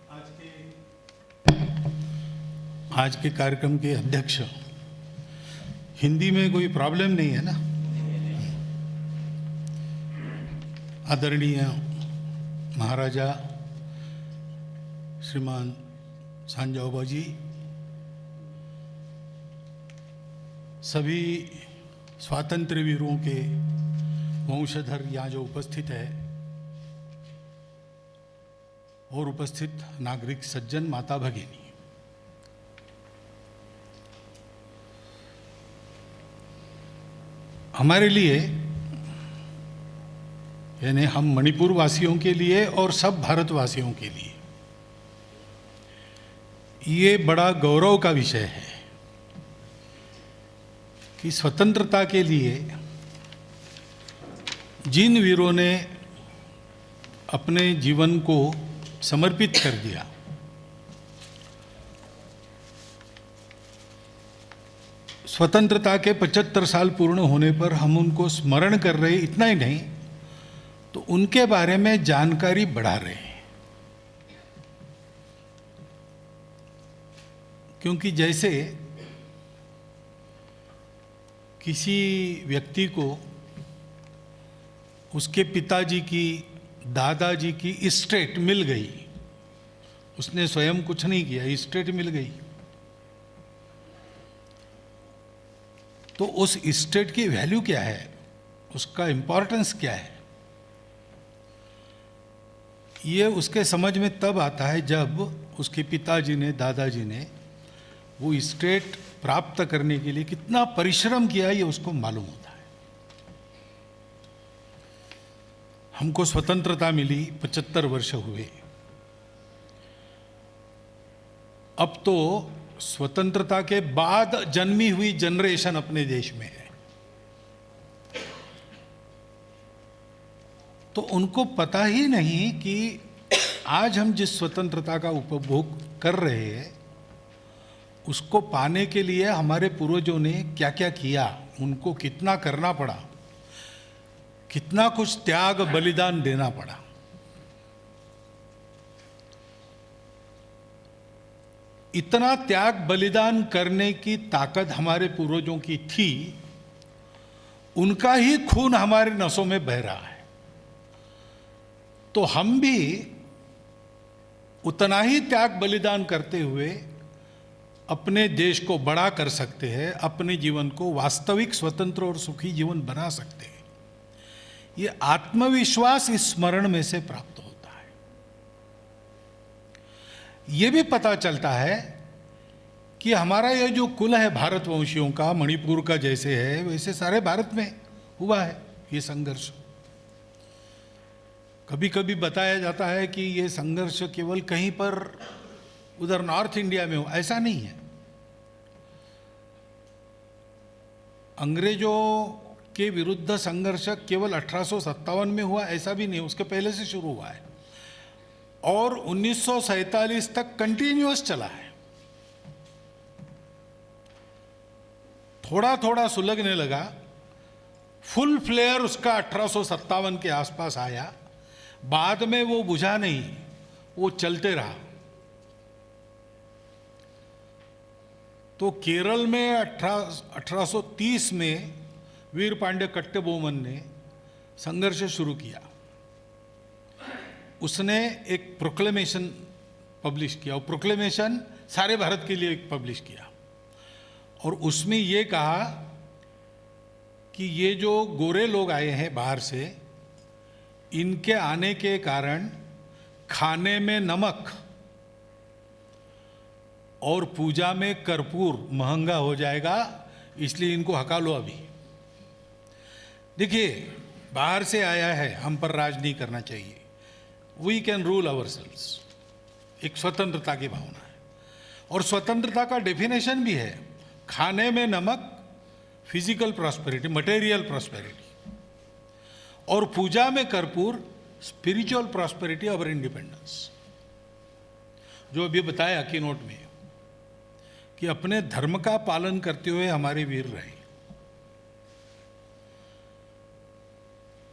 आज के कार्यक्रम के अध्यक्ष, हिंदी में कोई प्रॉब्लम नहीं है ना? आदरणीय महाराजा श्रीमान सांजाओबा जी, सभी स्वातंत्र्य वीरों के वंशधर यहाँ जो उपस्थित है और उपस्थित नागरिक सज्जन, माता भगिनी, हमारे लिए यानी हम मणिपुर वासियों के लिए और सब भारतवासियों के लिए ये बड़ा गौरव का विषय है कि स्वतंत्रता के लिए जिन वीरों ने अपने जीवन को समर्पित कर दिया, स्वतंत्रता के 75 साल पूर्ण होने पर हम उनको स्मरण कर रहे, इतना ही नहीं तो उनके बारे में जानकारी बढ़ा रहे हैं। क्योंकि जैसे किसी व्यक्ति को उसके पिताजी की, दादाजी की इस्टेट मिल गई, उसने स्वयं कुछ नहीं किया, इस्टेट मिल गई, तो उस इस्टेट की वैल्यू क्या है, उसका इंपॉर्टेंस क्या है, ये उसके समझ में तब आता है जब उसके पिताजी ने, दादाजी ने वो इस्टेट प्राप्त करने के लिए कितना परिश्रम किया, ये उसको मालूम होता है। हमको स्वतंत्रता मिली, 75 वर्ष हुए। अब तो स्वतंत्रता के बाद जन्मी हुई जनरेशन अपने देश में है, तो उनको पता ही नहीं कि आज हम जिस स्वतंत्रता का उपभोग कर रहे हैं उसको पाने के लिए हमारे पूर्वजों ने क्या क्या किया, उनको कितना करना पड़ा, कितना कुछ त्याग बलिदान देना पड़ा। इतना त्याग बलिदान करने की ताकत हमारे पूर्वजों की थी, उनका ही खून हमारे नसों में बह रहा है, तो हम भी उतना ही त्याग बलिदान करते हुए अपने देश को बड़ा कर सकते हैं, अपने जीवन को वास्तविक स्वतंत्र और सुखी जीवन बना सकते हैं। ये आत्मविश्वास इस स्मरण में से प्राप्त होता है। ये भी पता चलता है कि हमारा ये जो कुल है भारतवंशियों का, मणिपुर का जैसे है वैसे सारे भारत में हुआ है ये संघर्ष। कभी कभी बताया जाता है कि ये संघर्ष केवल कहीं पर उधर नॉर्थ इंडिया में हो, ऐसा नहीं है। अंग्रेजों के विरुद्ध संघर्ष केवल 1857 में हुआ ऐसा भी नहीं, उसके पहले से शुरू हुआ है और 1947 तक कंटिन्यूअस चला है। थोड़ा थोड़ा सुलगने लगा, फुल फ्लेयर उसका 1857 के आसपास आया, बाद में वो बुझा नहीं, वो चलते रहा। तो केरल में 1830 में वीर पांड्य कट्टबोमन ने संघर्ष शुरू किया। उसने एक प्रोक्लेमेशन पब्लिश किया, और प्रोक्लेमेशन सारे भारत के लिए पब्लिश किया, और उसमें ये कहा कि ये जो गोरे लोग आए हैं बाहर से, इनके आने के कारण खाने में नमक और पूजा में कर्पूर महंगा हो जाएगा, इसलिए इनको हका लो अभी। देखिए, बाहर से आया है, हम पर राज नहीं करना चाहिए, वी कैन रूल आवरसेल्व्स, एक स्वतंत्रता की भावना है। और स्वतंत्रता का डेफिनेशन भी है, खाने में नमक, फिजिकल प्रॉस्पेरिटी, मटेरियल प्रॉस्पेरिटी, और पूजा में कर्पूर, स्पिरिचुअल प्रॉस्पेरिटी और इंडिपेंडेंस। जो अभी बताया की नोट में कि अपने धर्म का पालन करते हुए हमारे वीर रहे,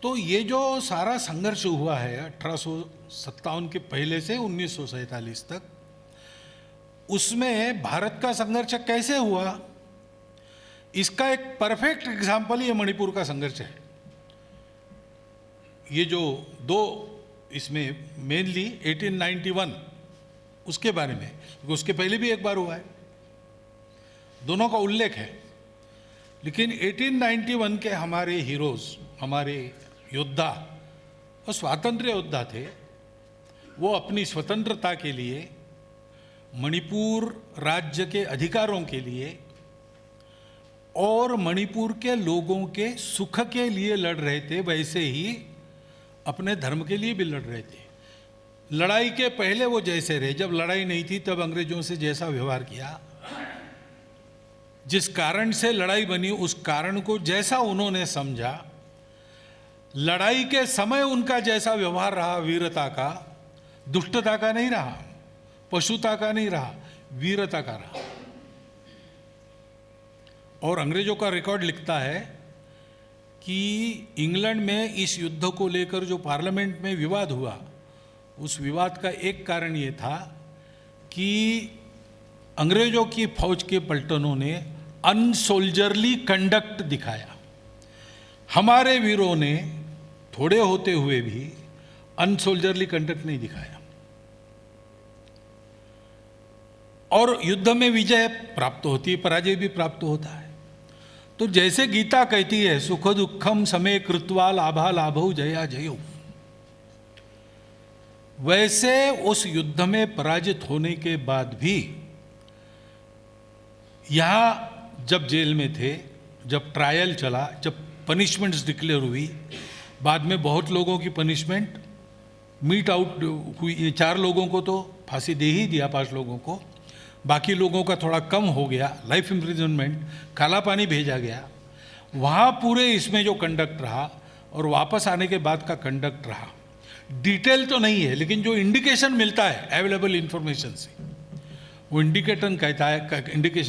तो ये जो सारा संघर्ष हुआ है 1857 के पहले से 1947 तक, उसमें भारत का संघर्ष कैसे हुआ, इसका एक परफेक्ट एग्जाम्पल ये मणिपुर का संघर्ष है। ये जो दो इसमें मेनली 1891 उसके बारे में, क्योंकि उसके पहले भी एक बार हुआ है, दोनों का उल्लेख है। लेकिन 1891 के हमारे हीरोज, हमारे योद्धा, वो स्वातंत्र्य योद्धा थे। वो अपनी स्वतंत्रता के लिए, मणिपुर राज्य के अधिकारों के लिए और मणिपुर के लोगों के सुख के लिए लड़ रहे थे, वैसे ही अपने धर्म के लिए भी लड़ रहे थे। लड़ाई के पहले वो जैसे रहे, जब लड़ाई नहीं थी तब अंग्रेजों से जैसा व्यवहार किया, जिस कारण से लड़ाई बनी उस कारण को जैसा उन्होंने समझा, लड़ाई के समय उनका जैसा व्यवहार रहा, वीरता का, दुष्टता का नहीं रहा, पशुता का नहीं रहा, वीरता का रहा। और अंग्रेजों का रिकॉर्ड लिखता है कि इंग्लैंड में इस युद्ध को लेकर जो पार्लियामेंट में विवाद हुआ, उस विवाद का एक कारण ये था कि अंग्रेजों की फौज के पलटनों ने अनसोल्जरली कंडक्ट दिखाया। हमारे वीरों ने थोड़े होते हुए भी अनसोल्जरली कंडक्ट नहीं दिखाया और युद्ध में विजय प्राप्त होती है, पराजय भी प्राप्त होता है। तो जैसे गीता कहती है, सुख दुखम समय कृत्वा लाभा लाभौ जया जयो, वैसे उस युद्ध में पराजित होने के बाद भी यहां जब जेल में थे, जब ट्रायल चला, जब पनिशमेंट्स डिक्लेयर हुई, बाद में बहुत लोगों की पनिशमेंट मीट आउट हुई। 4 लोगों को तो फांसी दे ही दिया, 5 लोगों को, बाकी लोगों का थोड़ा कम हो गया, लाइफ इम्प्रिजनमेंट, काला पानी भेजा गया। वहाँ पूरे इसमें जो कंडक्ट रहा और वापस आने के बाद का कंडक्ट रहा, डिटेल तो नहीं है लेकिन जो इंडिकेशन मिलता है अवेलेबल इंफॉर्मेशन से, वो इंडिकेशन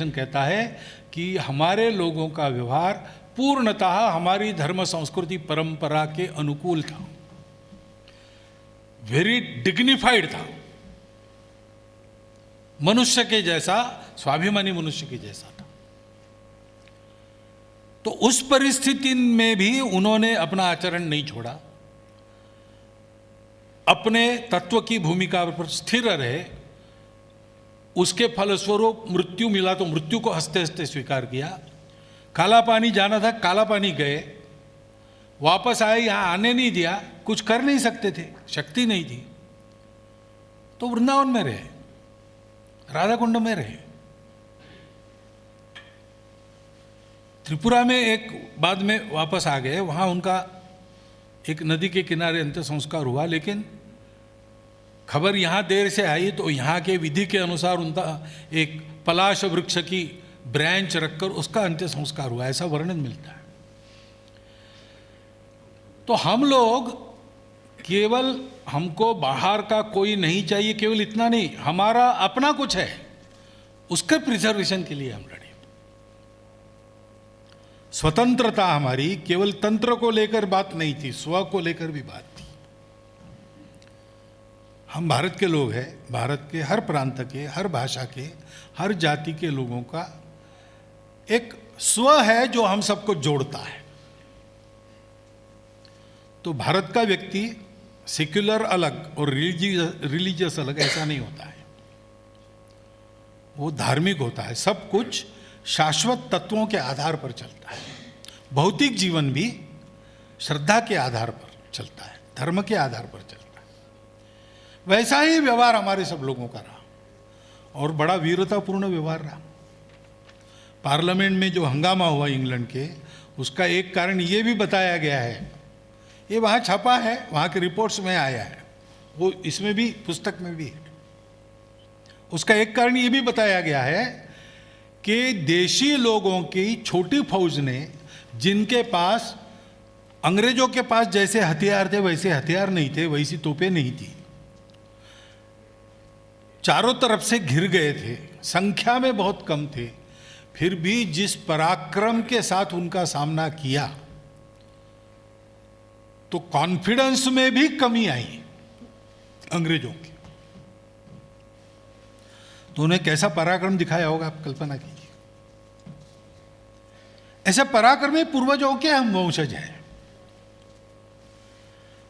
कहता है कि हमारे लोगों का व्यवहार पूर्णतः हमारी धर्म संस्कृति परंपरा के अनुकूल था, वेरी डिग्निफाइड था, मनुष्य के जैसा, स्वाभिमानी मनुष्य के जैसा था। तो उस परिस्थिति में भी उन्होंने अपना आचरण नहीं छोड़ा, अपने तत्व की भूमिका पर स्थिर रहे। उसके फलस्वरूप मृत्यु मिला तो मृत्यु को हंसते हंसते स्वीकार किया। काला पानी जाना था, काला पानी गए, वापस आए, यहां आने नहीं दिया, कुछ कर नहीं सकते थे, शक्ति नहीं थी, तो वृंदावन में रहे, राधा कुंड में रहे। त्रिपुरा में एक बाद में वापस आ गए, वहां उनका एक नदी के किनारे अंत्य संस्कार हुआ, लेकिन खबर यहाँ देर से आई तो यहाँ के विधि के अनुसार उनका एक पलाश वृक्ष की ब्रांच रखकर उसका अंत्य संस्कार हुआ, ऐसा वर्णन मिलता है। तो हम लोग केवल, हमको बाहर का कोई नहीं चाहिए, केवल इतना नहीं, हमारा अपना कुछ है, उसके प्रिजर्वेशन के लिए हम लड़े। स्वतंत्रता हमारी केवल तंत्र को लेकर बात नहीं थी, स्व को लेकर भी बात थी। हम भारत के लोग हैं, भारत के हर प्रांत के, हर भाषा के, हर जाति के लोगों का एक स्व है जो हम सबको जोड़ता है। तो भारत का व्यक्ति सेक्युलर अलग और रिलीजियस अलग ऐसा नहीं होता है, वो धार्मिक होता है। सब कुछ शाश्वत तत्वों के आधार पर चलता है। भौतिक जीवन भी श्रद्धा के आधार पर चलता है, धर्म के आधार पर चलता है। वैसा ही व्यवहार हमारे सब लोगों का रहा और बड़ा वीरतापूर्ण व्यवहार रहा। पार्लियामेंट में जो हंगामा हुआ इंग्लैंड के, उसका एक कारण ये भी बताया गया है, ये वहाँ छपा है, वहाँ के रिपोर्ट्स में आया है, वो इसमें भी, पुस्तक में भी है। उसका एक कारण ये भी बताया गया है कि देशी लोगों की छोटी फौज ने, जिनके पास अंग्रेजों के पास जैसे हथियार थे वैसे हथियार नहीं थे, वैसी तोपें नहीं थी, चारों तरफ से घिर गए थे, संख्या में बहुत कम थे, फिर भी जिस पराक्रम के साथ उनका सामना किया, तो कॉन्फिडेंस में भी कमी आई अंग्रेजों की। तो उन्हें कैसा पराक्रम दिखाया होगा, आप कल्पना कीजिए। ऐसे पराक्रमी पूर्वजों के हम वंशज हैं।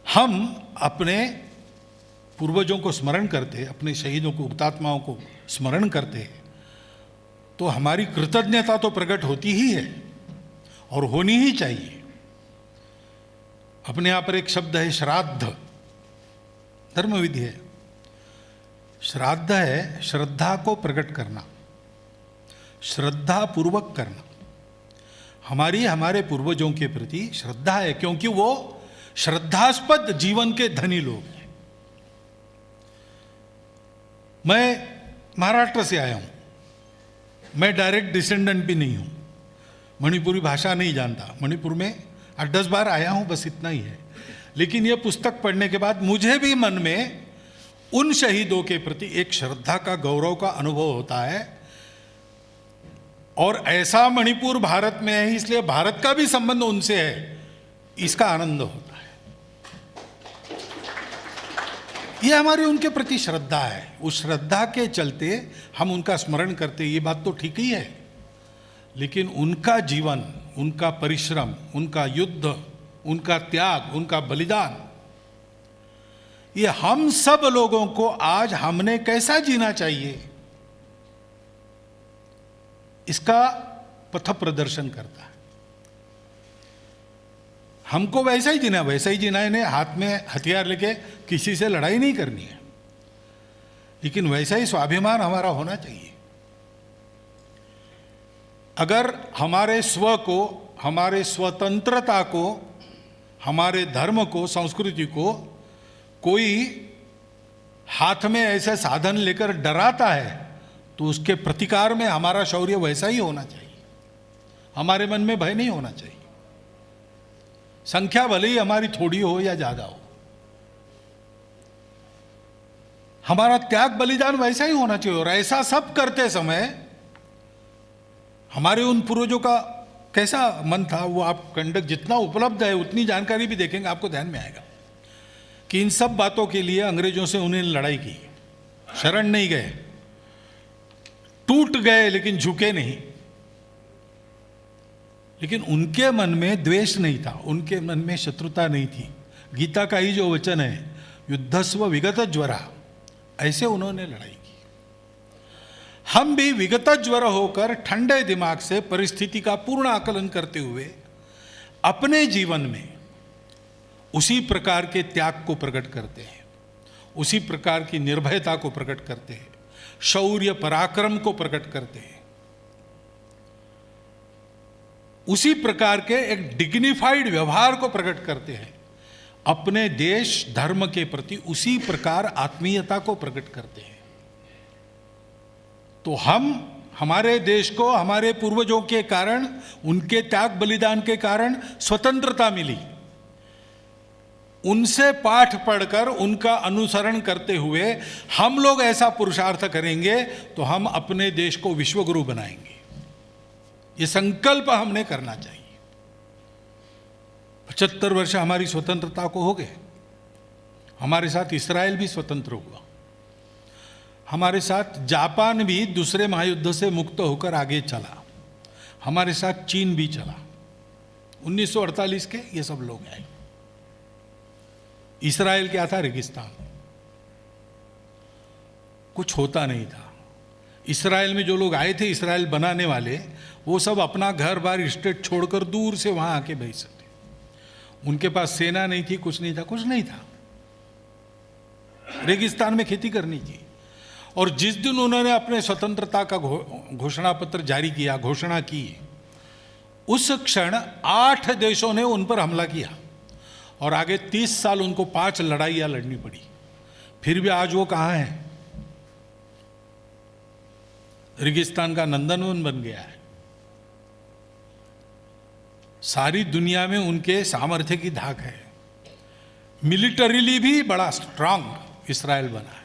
हम अपने पूर्वजों को स्मरण करते, अपने शहीदों को, हुतात्माओं को स्मरण करते, तो हमारी कृतज्ञता तो प्रकट होती ही है और होनी ही चाहिए। अपने यहाँ पर एक शब्द है श्राद्ध, धर्मविधि है। श्राद्ध है श्रद्धा को प्रकट करना, श्रद्धा पूर्वक करना। हमारे पूर्वजों के प्रति श्रद्धा है, क्योंकि वो श्रद्धास्पद जीवन के धनी लोग हैं। मैं महाराष्ट्र से आया हूं, मैं डायरेक्ट डिसेंडेंट भी नहीं हूं, मणिपुरी भाषा नहीं जानता, मणिपुर में 8-10 बार आया हूं, बस इतना ही है। लेकिन यह पुस्तक पढ़ने के बाद मुझे भी मन में उन शहीदों के प्रति एक श्रद्धा का, गौरव का अनुभव होता है। और ऐसा मणिपुर भारत में है, इसलिए भारत का भी संबंध उनसे है, इसका आनंद होता है। ये हमारी उनके प्रति श्रद्धा है। उस श्रद्धा के चलते हम उनका स्मरण करते, ये बात तो ठीक ही है। लेकिन उनका जीवन, उनका परिश्रम, उनका युद्ध, उनका त्याग, उनका बलिदान, ये हम सब लोगों को आज हमने कैसा जीना चाहिए, इसका पथ प्रदर्शन करता है। हमको वैसा ही जीना है, इन्हें हाथ में हथियार लेके किसी से लड़ाई नहीं करनी है, लेकिन वैसा ही स्वाभिमान हमारा होना चाहिए। अगर हमारे स्व को, हमारे स्वतंत्रता को, हमारे धर्म को, संस्कृति को कोई हाथ में ऐसे साधन लेकर डराता है, तो उसके प्रतिकार में हमारा शौर्य वैसा ही होना चाहिए। हमारे मन में भय नहीं होना चाहिए। संख्या भले ही हमारी थोड़ी हो या ज्यादा हो, हमारा त्याग बलिदान वैसा ही होना चाहिए। और ऐसा सब करते समय हमारे उन पूर्वजों का कैसा मन था, वो आप कंडक जितना उपलब्ध है उतनी जानकारी भी देखेंगे, आपको ध्यान में आएगा कि इन सब बातों के लिए अंग्रेजों से उन्हें लड़ाई की, शरण नहीं गए, टूट गए लेकिन झुके नहीं। लेकिन उनके मन में द्वेष नहीं था, उनके मन में शत्रुता नहीं थी। गीता का ही जो वचन है, युद्धस्व विगत ज्वरा, ऐसे उन्होंने लड़ाई की। हम भी विगत ज्वर होकर ठंडे दिमाग से परिस्थिति का पूर्ण आकलन करते हुए अपने जीवन में उसी प्रकार के त्याग को प्रकट करते हैं, उसी प्रकार की निर्भयता को प्रकट करते हैं, शौर्य पराक्रम को प्रकट करते हैं, उसी प्रकार के एक डिग्निफाइड व्यवहार को प्रकट करते हैं, अपने देश धर्म के प्रति उसी प्रकार आत्मीयता को प्रकट करते हैं। तो हम, हमारे देश को हमारे पूर्वजों के कारण, उनके त्याग बलिदान के कारण स्वतंत्रता मिली। उनसे पाठ पढ़कर, उनका अनुसरण करते हुए हम लोग ऐसा पुरुषार्थ करेंगे तो हम अपने देश को विश्वगुरु बनाएंगे। ये संकल्प हमने करना चाहिए। 75 वर्ष हमारी स्वतंत्रता को हो गए। हमारे साथ इस्राएल भी स्वतंत्र हुआ, हमारे साथ जापान भी दूसरे महायुद्ध से मुक्त होकर आगे चला, हमारे साथ चीन भी चला। 1948 के ये सब लोग आए। इस्राएल क्या था? रेगिस्तान, कुछ होता नहीं था। इस्राएल में जो लोग आए थे, इस्राएल बनाने वाले, वो सब अपना घर बार स्टेट छोड़कर दूर से वहां आके बैठ सकते। उनके पास सेना नहीं थी, कुछ नहीं था, कुछ नहीं था। रेगिस्तान में खेती करनी थी। और जिस दिन उन्होंने अपने स्वतंत्रता का घोषणा पत्र जारी किया, घोषणा की, उस क्षण 8 देशों ने उन पर हमला किया और आगे 30 साल उनको 5 लड़ाइयां लड़नी पड़ी। फिर भी आज वो कहां है? रेगिस्तान का नंदनवन बन गया है। सारी दुनिया में उनके सामर्थ्य की धाक है। मिलिटरीली भी बड़ा स्ट्रांग इस्राएल बना है।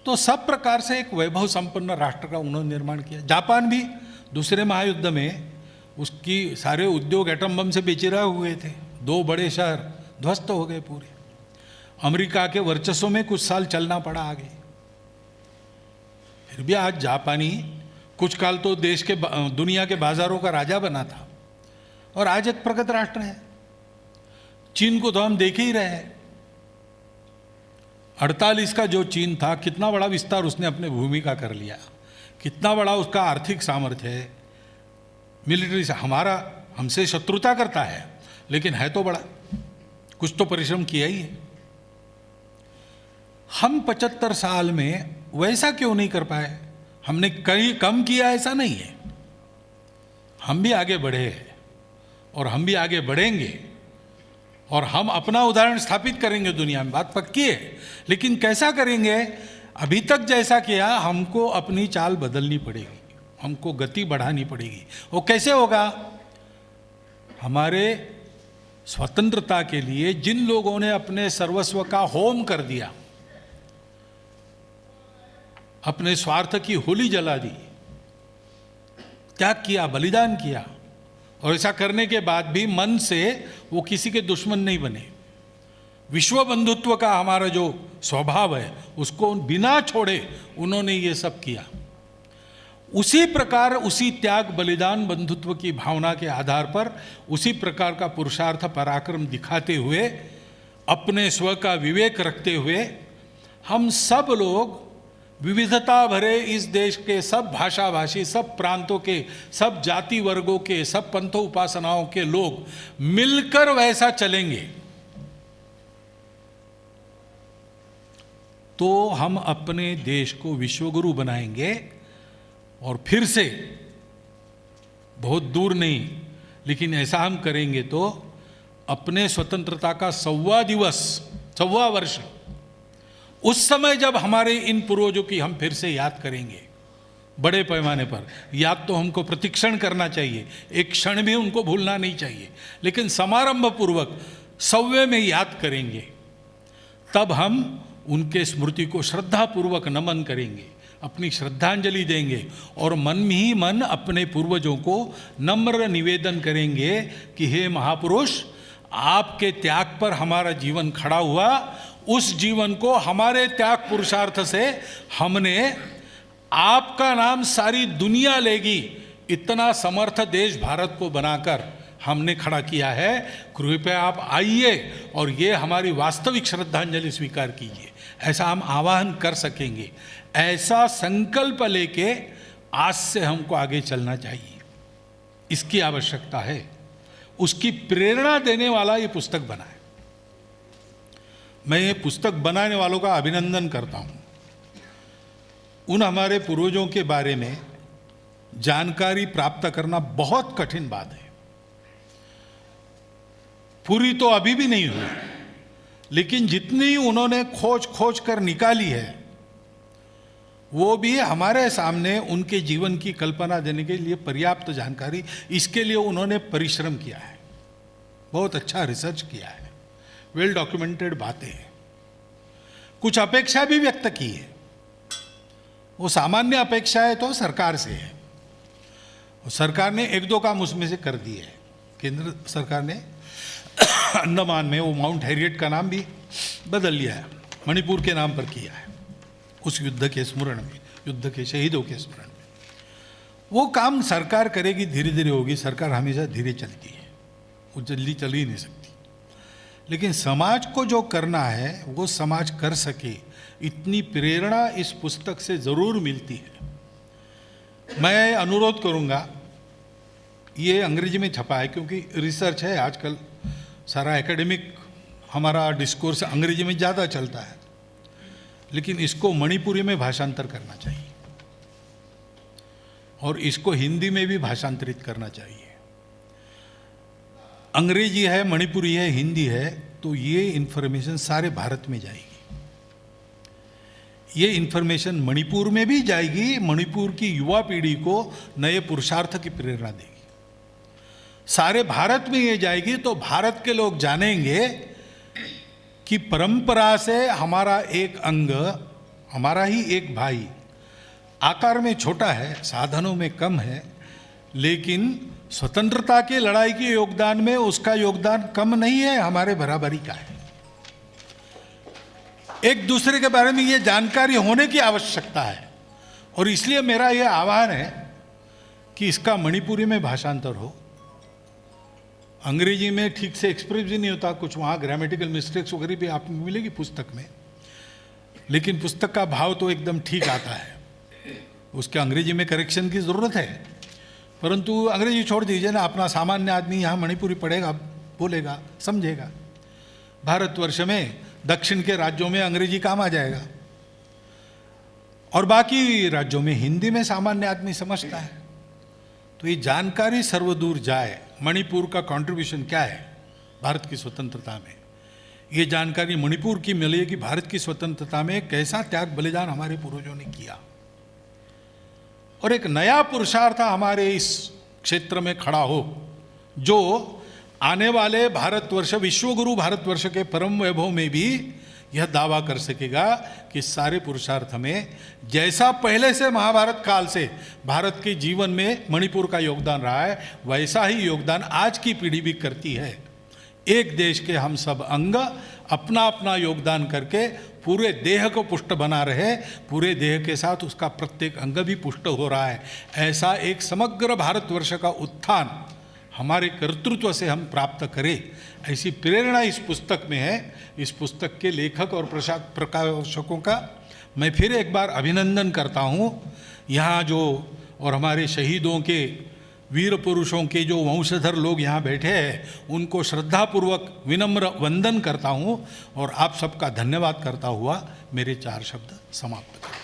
तो सब प्रकार से एक वैभव संपन्न राष्ट्र का उन्होंने निर्माण किया। जापान भी दूसरे महायुद्ध में उसकी सारे उद्योग एटम बम से बेचिरा हुए थे, 2 बड़े शहर ध्वस्त हो गए पूरे। अमेरिका के वर्चस्व में कुछ साल चलना पड़ा आगे। फिर भी आज जापानी कुछ काल तो देश के दुनिया के बाजारों का राजा बना था और आज एक प्रगत राष्ट्र है। चीन को तो हम देख ही रहे हैं। 48 का जो चीन था, कितना बड़ा विस्तार उसने अपने भूमि का कर लिया, कितना बड़ा उसका आर्थिक सामर्थ्य है। मिलिट्री से हमसे शत्रुता करता है, लेकिन है तो बड़ा, कुछ तो परिश्रम किया ही है। हम 75 साल में वैसा क्यों नहीं कर पाए? हमने कहीं कम किया ऐसा नहीं है, हम भी आगे बढ़े हैं और हम भी आगे बढ़ेंगे और हम अपना उदाहरण स्थापित करेंगे दुनिया में, बात पक्की है। लेकिन कैसा करेंगे? अभी तक जैसा किया, हमको अपनी चाल बदलनी पड़ेगी, हमको गति बढ़ानी पड़ेगी। वो कैसे होगा? हमारे स्वतंत्रता के लिए जिन लोगों ने अपने सर्वस्व का होम कर दिया, अपने स्वार्थ की होली जला दी, त्याग किया, बलिदान किया, और ऐसा करने के बाद भी मन से वो किसी के दुश्मन नहीं बने, विश्व बंधुत्व का हमारा जो स्वभाव है उसको बिना छोड़े उन्होंने ये सब किया। उसी प्रकार, उसी त्याग, बलिदान, बंधुत्व की भावना के आधार पर उसी प्रकार का पुरुषार्थ, पराक्रम दिखाते हुए, अपने स्व का विवेक रखते हुए, हम सब लोग विविधता भरे इस देश के सब भाषा भाषी, सब प्रांतों के, सब जाति वर्गों के, सब पंथों उपासनाओं के लोग मिलकर वैसा चलेंगे तो हम अपने देश को विश्वगुरु बनाएंगे। और फिर से, बहुत दूर नहीं, लेकिन ऐसा हम करेंगे तो अपने स्वतंत्रता का 125 वर्ष, उस समय जब हमारे इन पूर्वजों की हम फिर से याद करेंगे बड़े पैमाने पर, याद तो हमको प्रतिक्षण करना चाहिए, एक क्षण भी उनको भूलना नहीं चाहिए, लेकिन समारंभ पूर्वक 100वें में याद करेंगे, तब हम उनके स्मृति को श्रद्धापूर्वक नमन करेंगे, अपनी श्रद्धांजलि देंगे और मन में ही मन अपने पूर्वजों को नम्र निवेदन करेंगे कि हे महापुरुष, आपके त्याग पर हमारा जीवन खड़ा हुआ, उस जीवन को हमारे त्याग पुरुषार्थ से हमने आपका नाम सारी दुनिया लेगी, इतना समर्थ देश भारत को बनाकर हमने खड़ा किया है। कृपया आप आइए और ये हमारी वास्तविक श्रद्धांजलि स्वीकार कीजिए। ऐसा हम आह्वान कर सकेंगे। ऐसा संकल्प लेके आज से हमको आगे चलना चाहिए, इसकी आवश्यकता है। उसकी प्रेरणा देने वाला ये पुस्तक बना है। मैं ये पुस्तक बनाने वालों का अभिनंदन करता हूँ। उन हमारे पूर्वजों के बारे में जानकारी प्राप्त करना बहुत कठिन बात है, पूरी तो अभी भी नहीं हुई, लेकिन जितनी उन्होंने खोज कर निकाली है वो भी हमारे सामने उनके जीवन की कल्पना देने के लिए पर्याप्त जानकारी, इसके लिए उन्होंने परिश्रम किया है, बहुत अच्छा रिसर्च किया है, वेल डॉक्यूमेंटेड बातें हैं। कुछ अपेक्षा भी व्यक्त की है, वो सामान्य अपेक्षाएं तो सरकार से है, सरकार ने 1-2 काम उसमें से कर दिए है। केंद्र सरकार ने अंडमान में वो माउंट हैरियट का नाम भी बदल लिया है, मणिपुर के नाम पर किया है, उस युद्ध के स्मरण में, युद्ध के शहीदों के स्मरण में। वो काम सरकार करेगी, धीरे धीरे होगी। सरकार हमेशा धीरे चलती है, वो जल्दी चल ही नहीं सकती। लेकिन समाज को जो करना है वो समाज कर सके, इतनी प्रेरणा इस पुस्तक से ज़रूर मिलती है। मैं अनुरोध करूँगा, ये अंग्रेजी में छपा है क्योंकि रिसर्च है, आजकल सारा एकेडमिक हमारा डिस्कोर्स अंग्रेजी में ज़्यादा चलता है, लेकिन इसको मणिपुरी में भाषांतर करना चाहिए और इसको हिंदी में भी भाषांतरित करना चाहिए। अंग्रेजी है, मणिपुरी है, हिंदी है, तो ये इन्फॉर्मेशन सारे भारत में जाएगी। ये इन्फॉर्मेशन मणिपुर में भी जाएगी, मणिपुर की युवा पीढ़ी को नए पुरुषार्थ की प्रेरणा देगी। सारे भारत में ये जाएगी तो भारत के लोग जानेंगे कि परंपरा से हमारा एक अंग, हमारा ही एक भाई, आकार में छोटा है, साधनों में कम है, लेकिन स्वतंत्रता की लड़ाई के योगदान में उसका योगदान कम नहीं है, हमारे बराबरी का है। एक दूसरे के बारे में ये जानकारी होने की आवश्यकता है, और इसलिए मेरा ये आह्वान है कि इसका मणिपुरी में भाषांतर हो। अंग्रेजी में ठीक से एक्सप्रेस भी नहीं होता, कुछ वहाँ ग्रामेटिकल मिस्टेक्स वगैरह भी आपको मिलेगी पुस्तक में, लेकिन पुस्तक का भाव तो एकदम ठीक आता है। उसके अंग्रेजी में करेक्शन की ज़रूरत है, परंतु अंग्रेजी छोड़ दीजिए ना, अपना सामान्य आदमी यहाँ मणिपुरी पढ़ेगा, बोलेगा, समझेगा। भारतवर्ष में दक्षिण के राज्यों में अंग्रेजी काम आ जाएगा, और बाकी राज्यों में हिंदी में सामान्य आदमी समझता है। तो ये जानकारी सर्वदूर जाए, मणिपुर का कंट्रीब्यूशन क्या है भारत की स्वतंत्रता में, ये जानकारी मणिपुर की मिले कि भारत की स्वतंत्रता में कैसा त्याग बलिदान हमारे पूर्वजों ने किया, और एक नया पुरुषार्थ हमारे इस क्षेत्र में खड़ा हो, जो आने वाले भारतवर्ष, विश्वगुरु भारतवर्ष के परम वैभव में भी यह दावा कर सकेगा कि सारे पुरुषार्थ में जैसा पहले से महाभारत काल से भारत के जीवन में मणिपुर का योगदान रहा है, वैसा ही योगदान आज की पीढ़ी भी करती है। एक देश के हम सब अंग अपना अपना योगदान करके पूरे देह को पुष्ट बना रहे, पूरे देह के साथ उसका प्रत्येक अंग भी पुष्ट हो रहा है। ऐसा एक समग्र भारतवर्ष का उत्थान हमारे कर्तृत्व से हम प्राप्त करें, ऐसी प्रेरणा इस पुस्तक में है। इस पुस्तक के लेखक और प्रकाशकों का मैं फिर एक बार अभिनंदन करता हूँ। यहाँ जो और हमारे शहीदों के, वीर पुरुषों के जो वंशधर लोग यहाँ बैठे हैं, उनको श्रद्धापूर्वक विनम्र वंदन करता हूँ, और आप सबका धन्यवाद करता हुआ मेरे 4 शब्द समाप्त करता हूँ।